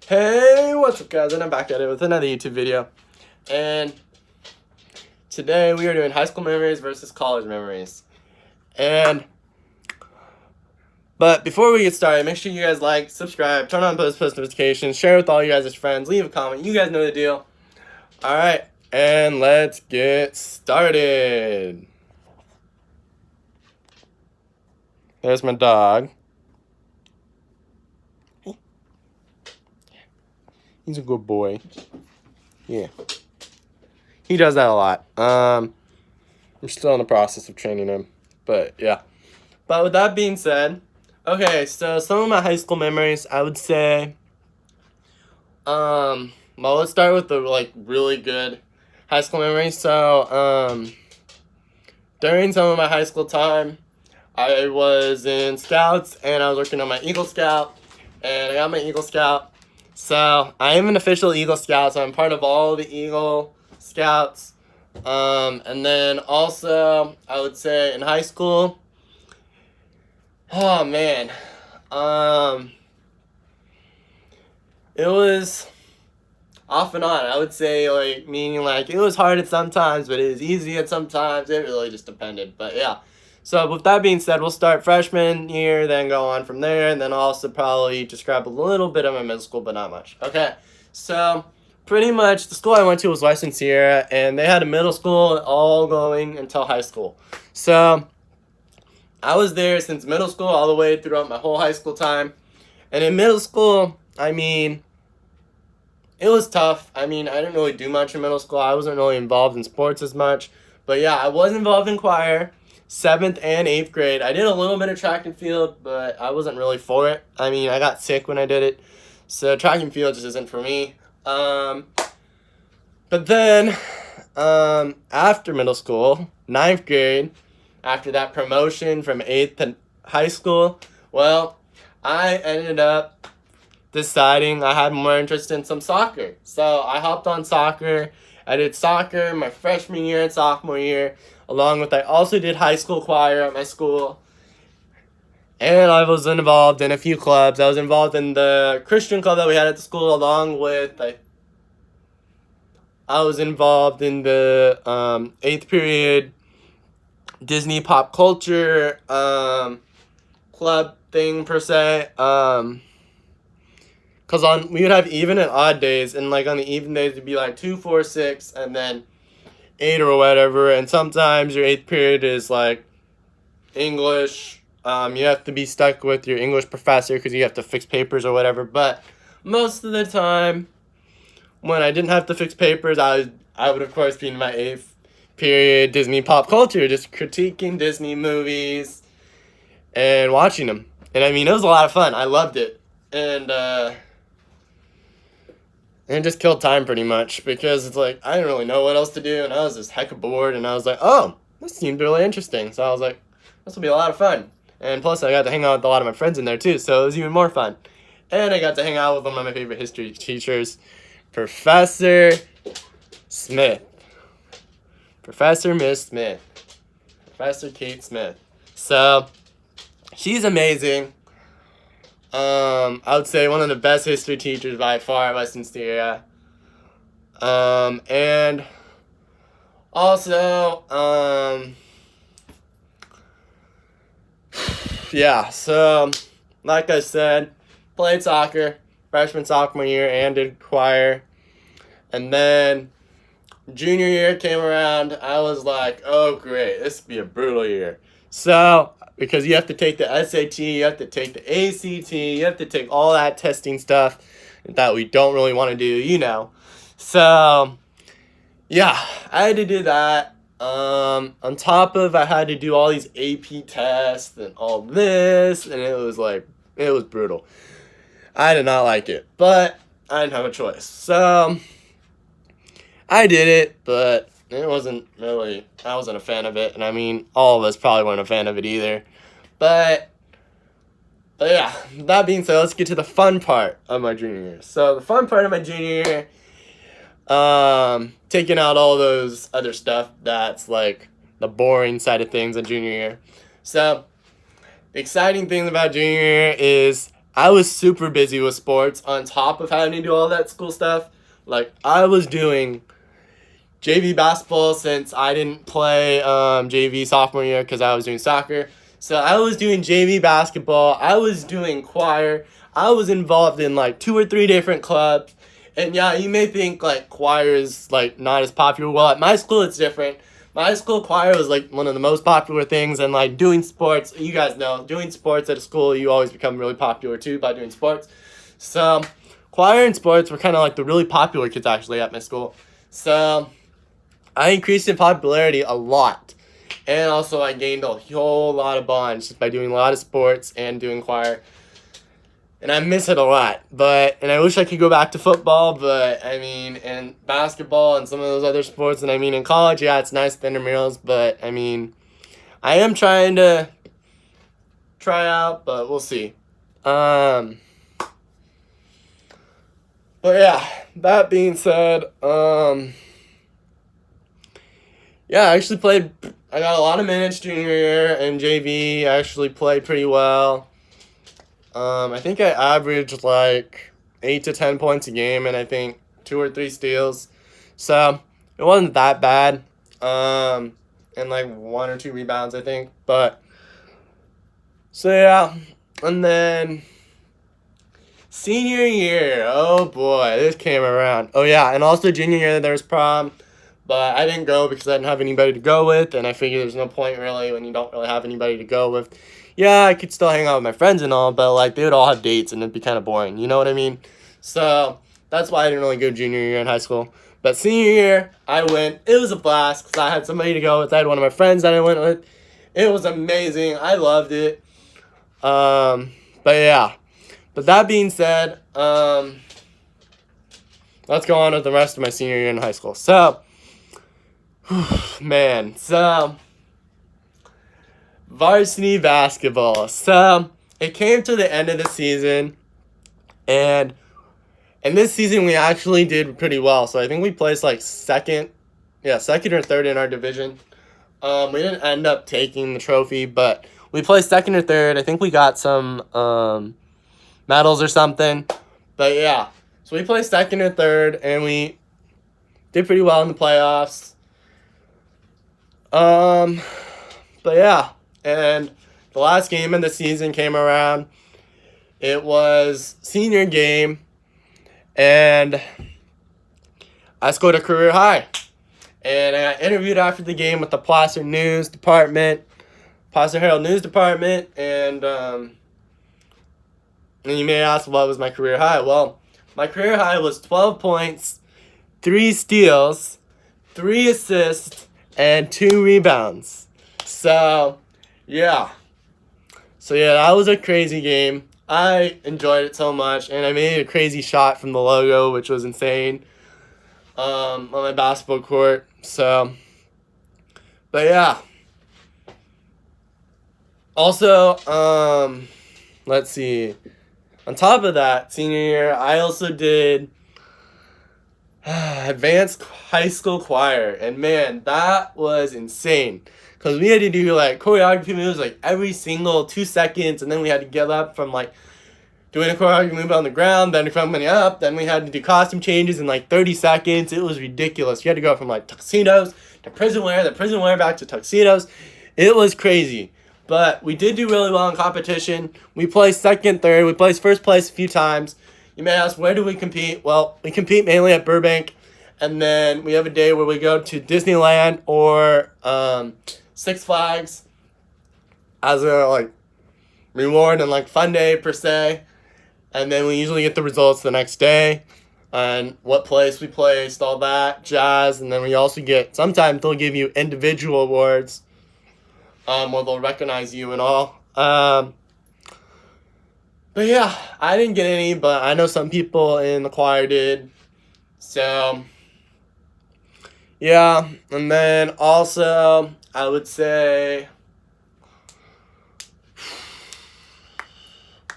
Hey, what's up guys, and I'm back at it with another YouTube video, and today we are doing high school memories versus college memories. But before we get started, make sure you guys like, subscribe, turn on post notifications, share with all you guys' friends, leave a comment, you guys know the deal. Alright, and let's get started. There's my dog. He's a good boy. Yeah. He does that a lot. We're still in the process of training him. But yeah. But with that being said, okay, so some of my high school memories, I would say, well, let's start with the really good high school memories. So, during some of my high school time, I was in Scouts and I was working on my Eagle Scout, and I got my Eagle Scout. So I am an official Eagle Scout, so I'm part of all the Eagle Scouts. And then also, I would say in high school, oh man, it was off and on. I would say meaning it was hard at sometimes, but it was easy at sometimes. It really just depended. But yeah. So with that being said, we'll start freshman year, then go on from there, and then also probably describe a little bit of my middle school, but not much. Okay, so pretty much the school I went to was Western Sierra, and they had a middle school all going until high school. So I was there since middle school all the way throughout my whole high school time. And in middle school, I mean, it was tough. I mean, I didn't really do much in middle school. I wasn't really involved in sports as much. But yeah, I was involved in choir. 7th and 8th grade. I did a little bit of track and field, but I wasn't really for it. I mean, I got sick when I did it, so track and field just isn't for me. But then, after middle school, 9th grade, after that promotion from 8th to high school, well, I ended up deciding I had more interest in some soccer. So I hopped on soccer. I did soccer my freshman year and sophomore year. Along with, I also did high school choir at my school. And I was involved in a few clubs. I was involved in the Christian club that we had at the school, along with, I was involved in the 8th period Disney pop culture club thing, per se. Because we would have even and odd days, and on the even days it'd be 2, 4, 6, and then 8 or whatever, and sometimes your 8th period is English. You have to be stuck with your English professor because you have to fix papers or whatever. But most of the time, when I didn't have to fix papers, I would of course be in my 8th period Disney pop culture, just critiquing Disney movies and watching them. And I mean, it was a lot of fun. I loved it, and just killed time pretty much because I didn't really know what else to do, and I was just hecka bored, and I was like, oh, this seemed really interesting. So I was like, this will be a lot of fun. And plus I got to hang out with a lot of my friends in there too, so it was even more fun. And I got to hang out with one of my favorite history teachers, Professor Smith. Professor Miss Smith. Professor Kate Smith. So she's amazing. I would say one of the best history teachers by far at Western Sierra. And also, yeah, so, like I said, played soccer freshman, sophomore year, and did choir. And then junior year came around, I was like, oh great, this would be a brutal year. So, because you have to take the SAT, you have to take the ACT, you have to take all that testing stuff that we don't really want to do, So, yeah, I had to do that. On top of, I had to do all these AP tests and all this, and it was brutal. I did not like it, but I didn't have a choice. So, I did it, but I wasn't a fan of it, and I mean, all of us probably weren't a fan of it either. But yeah, that being said, let's get to the fun part of my junior year. So the fun part of my junior year, taking out all those other stuff that's the boring side of things in junior year. So the exciting thing about junior year is I was super busy with sports on top of having to do all that school stuff. Like, I was doing JV basketball since I didn't play JV sophomore year because I was doing soccer. So I was doing JV basketball. I was doing choir. I was involved in like 2 or 3 different clubs. And yeah, you may think like choir is like not as popular. Well, at my school it's different. My school choir was like one of the most popular things, and like doing sports, you guys know, doing sports at a school, you always become really popular too by doing sports. So choir and sports were kind of like the really popular kids actually at my school. So I increased in popularity a lot. And also I gained a whole lot of bonds just by doing a lot of sports and doing choir. And I miss it a lot. And I wish I could go back to football, but I mean, and basketball and some of those other sports. And I mean, in college, yeah, it's nice the intramurals, but I mean, I am trying to try out, but we'll see. But yeah, that being said, yeah, I actually I got a lot of minutes junior year in JV. I actually played pretty well. I think I averaged like 8 to 10 points a game, and I think 2 or 3 steals. So it wasn't that bad. And like 1 or 2 rebounds, I think. But so yeah, and then senior year, oh boy, this came around. Oh yeah, and also junior year there was prom, but I didn't go because I didn't have anybody to go with, and I figured there's no point really when you don't really have anybody to go with. Yeah, I could still hang out with my friends and all, but like they would all have dates and it'd be kind of boring, you know what I mean? So that's why I didn't really go junior year in high school. But senior year, I went. It was a blast because I had somebody to go with. I had one of my friends that I went with. It was amazing. I loved it. But yeah. But that being said, let's go on with the rest of my senior year in high school. So, man, so varsity basketball. So it came to the end of the season, and this season we actually did pretty well. So I think we placed like second or third in our division. We didn't end up taking the trophy, but we placed second or third. I think we got some medals or something. But yeah, so we placed second or third, and we did pretty well in the playoffs. But yeah, and the last game of the season came around. It was senior game, and I scored a career high. And I got interviewed after the game with the Placer Herald News Department, and you may ask, what was my career high? Well, my career high was 12 points, 3 steals, 3 assists, and 2 rebounds. So, yeah. That was a crazy game. I enjoyed it so much, and I made a crazy shot from the logo, which was insane, on my basketball court. So, but yeah. Also, let's see. On top of that, senior year, I also did advanced high school choir, and man, that was insane. Because we had to do like choreography moves like every single 2 seconds, and then we had to get up from like doing a choreography move on the ground, then coming up, then we had to do costume changes in like 30 seconds. It was ridiculous. You had to go from like tuxedos to prison wear, then prison wear back to tuxedos. It was crazy. But we did do really well in competition. We placed second, third. We placed first place a few times. You may ask, where do we compete? Well, we compete mainly at Burbank. And then we have a day where we go to Disneyland or Six Flags as a like reward and like fun day per se. And then we usually get the results the next day and what place we placed, all that jazz. And then we also get, sometimes they'll give you individual awards. Where they'll recognize you and all. But yeah, I didn't get any, but I know some people in the choir did. So, yeah. And then also, I would say,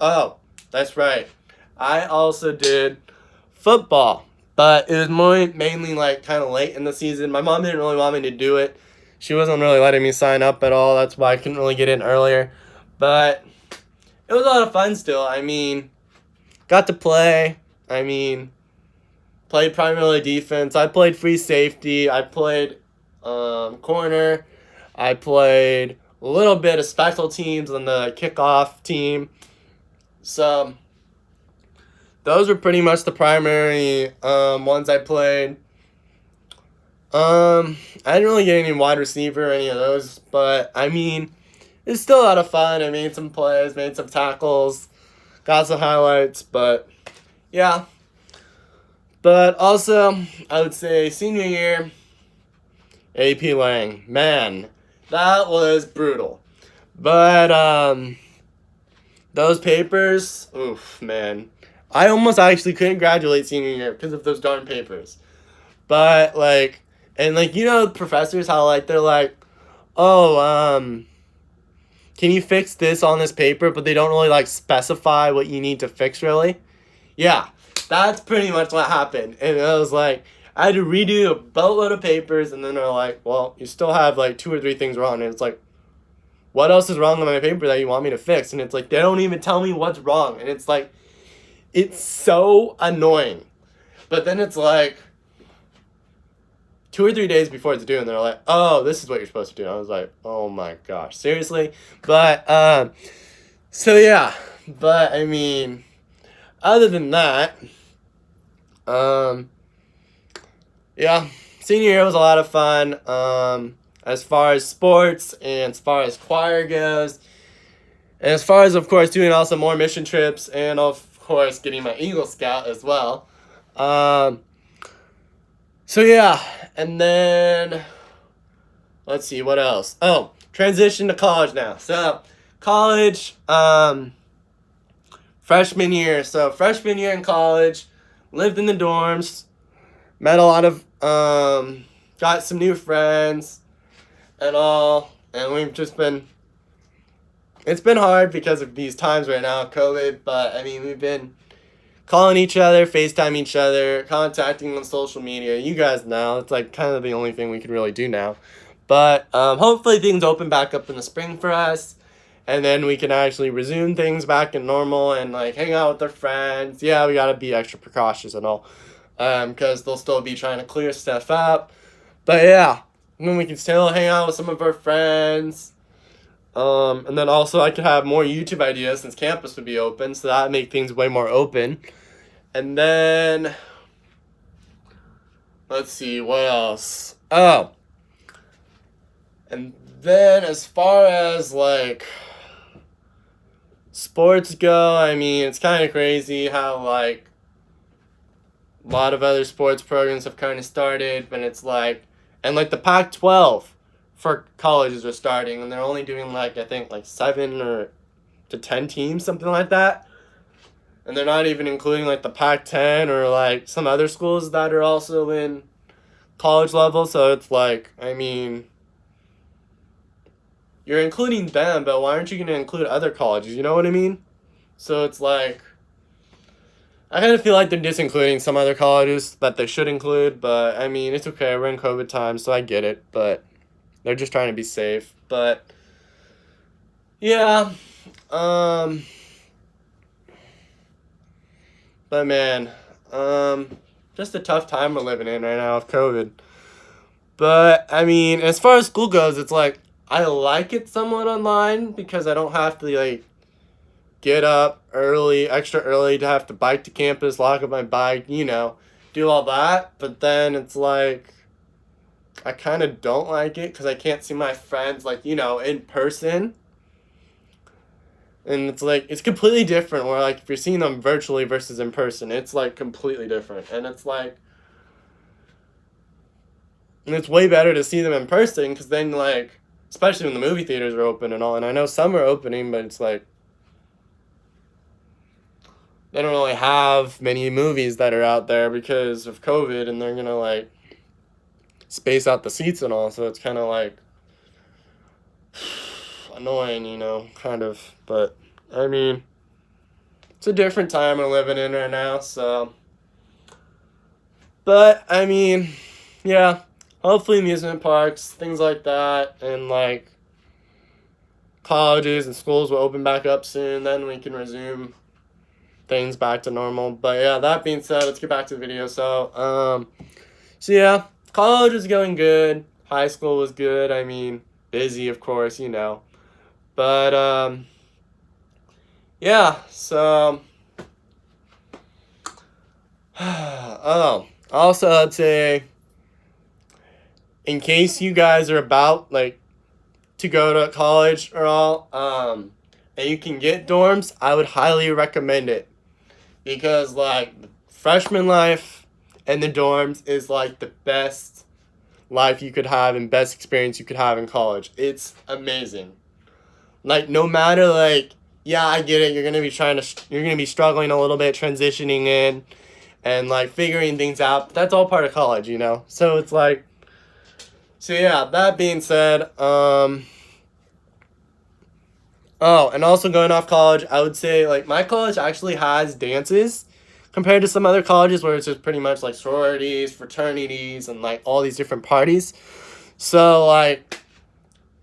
oh, that's right. I also did football, but it was mainly like kind of late in the season. My mom didn't really want me to do it. She wasn't really letting me sign up at all. That's why I couldn't really get in earlier. But it it was a lot of fun still. I mean, got to play. I mean, played primarily defense. I played free safety. I played corner. I played a little bit of special teams on the kickoff team. So those were pretty much the primary ones I played. I didn't really get any wide receiver or any of those, but I mean, it's still a lot of fun. I made some plays, made some tackles, got some highlights, but yeah. But also, I would say senior year, AP Lang, man, that was brutal. But those papers, oof, man, I almost actually couldn't graduate senior year because of those darn papers. But like, and like, you know, professors, how like they're like, oh, can you fix this on this paper? But they don't really like specify what you need to fix, really. Yeah, that's pretty much what happened. And I was like, I had to redo a boatload of papers, and then they're like, well, you still have like 2 or 3 things wrong. And it's like, what else is wrong on my paper that you want me to fix? And it's like, they don't even tell me what's wrong. And it's like, it's so annoying. But then it's like 2 or 3 days before it's due, and they're like, oh, this is what you're supposed to do. And I was like, oh my gosh, seriously? But, so yeah. But, I mean, other than that, yeah, senior year was a lot of fun. As far as sports and as far as choir goes, and as far as, of course, doing also more mission trips and, of course, getting my Eagle Scout as well. So yeah, and then let's see what else. Oh, transition to college now. So college, freshman year. So freshman year in college, lived in the dorms, met a lot of got some new friends and all, and we've just been, it's been hard because of these times right now, COVID, but I mean, we've been calling each other, FaceTime each other, contacting on social media. You guys know, it's like kind of the only thing we can really do now. But hopefully things open back up in the spring for us, and then we can actually resume things back in normal and like hang out with our friends. Yeah, we gotta be extra precautious and all, because they'll still be trying to clear stuff up. But yeah, and then we can still hang out with some of our friends. And then also I could have more YouTube ideas since campus would be open, so that would make things way more open. And then, let's see, what else? Oh. And then as far as, like, sports go, I mean, it's kind of crazy how, like, a lot of other sports programs have kind of started, but it's like, and, like, the Pac-12 for colleges are starting, and they're only doing, like, I think, like, 7 or to 10 teams, something like that. And they're not even including, like, the Pac-10 or, like, some other schools that are also in college level. So it's like, I mean, you're including them, but why aren't you going to include other colleges? You know what I mean? So it's like, I kind of feel like they're disincluding some other colleges that they should include. But, I mean, it's okay. We're in COVID time, so I get it. But they're just trying to be safe. But, yeah. But man, just a tough time we're living in right now with COVID. But I mean, as far as school goes, it's like I like it somewhat online because I don't have to like get up early, extra early to have to bike to campus, lock up my bike, you know, do all that. But then it's like I kind of don't like it because I can't see my friends like, you know, in person. And it's like, it's completely different where, like, if you're seeing them virtually versus in person, it's, like, completely different. And it's, like, and it's way better to see them in person because then, like, especially when the movie theaters are open and all. And I know some are opening, but it's, like, they don't really have many movies that are out there because of COVID, and they're going to, like, space out the seats and all. So it's kind of, like, annoying, you know, kind of, but I mean, it's a different time we're living in right now, so, but I mean, yeah, hopefully amusement parks, things like that, and like, colleges and schools will open back up soon. Then we can resume things back to normal. But yeah, that being said, let's get back to the video. So yeah, college was going good. High school was good. I mean, busy, of course, you know. But yeah, so oh, also I'd say, in case you guys are about like to go to college or all, and you can get dorms, I would highly recommend it, because like freshman life and the dorms is like the best life you could have and best experience you could have in college. It's amazing. Like, no matter, like, yeah, I get it, you're gonna be struggling a little bit transitioning in and like figuring things out, but that's all part of college, you know. So it's like, so yeah, that being said, oh, and also going off college, I would say like my college actually has dances compared to some other colleges where it's just pretty much like sororities, fraternities, and like all these different parties. So like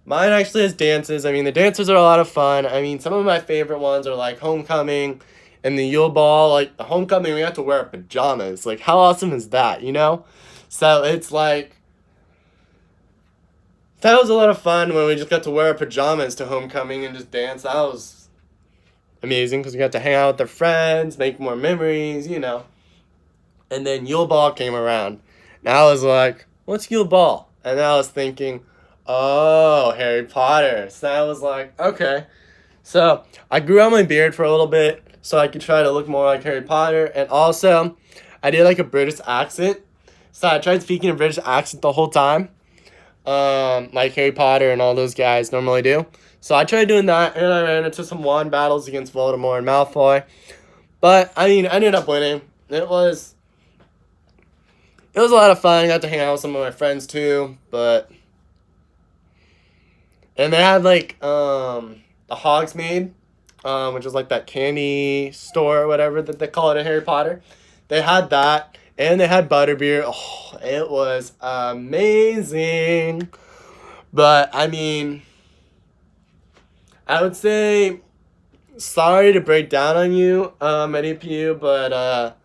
mine actually has dances. I mean, the dances are a lot of fun. I mean, some of my favorite ones are like homecoming and the Yule Ball. Like the homecoming, we have to wear pajamas. Like, how awesome is that, you know? So it's like, that was a lot of fun when we just got to wear our pajamas to homecoming and just dance. That was amazing because we got to hang out with our friends, make more memories, you know. And then Yule Ball came around. And I was like, what's Yule Ball? And I was thinking, oh, Harry Potter. So I was like, okay. So I grew out my beard for a little bit so I could try to look more like Harry Potter. And also, I did like a British accent. So I tried speaking a British accent the whole time, like Harry Potter and all those guys normally do. So I tried doing that, and I ran into some wand battles against Voldemort and Malfoy. But, I mean, I ended up winning. It was a lot of fun. I got to hang out with some of my friends, too. And they had, like, the Hogsmeade, which is, like, that candy store or whatever that they call it in Harry Potter. They had that, and they had butterbeer. Oh, it was amazing. But, I mean, I would say, sorry to break down on you, ADPU, but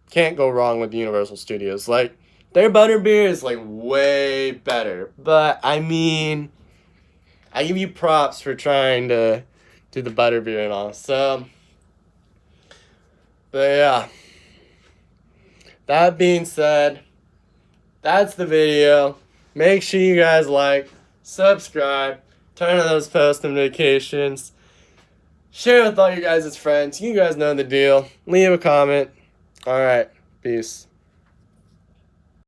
can't go wrong with Universal Studios. Like, their butterbeer is like way better. But I mean, I give you props for trying to do the butterbeer and all. So, but yeah. That being said, that's the video. Make sure you guys like, subscribe, turn on those post notifications, share with all your guys' friends. You guys know the deal. Leave a comment. Alright, peace.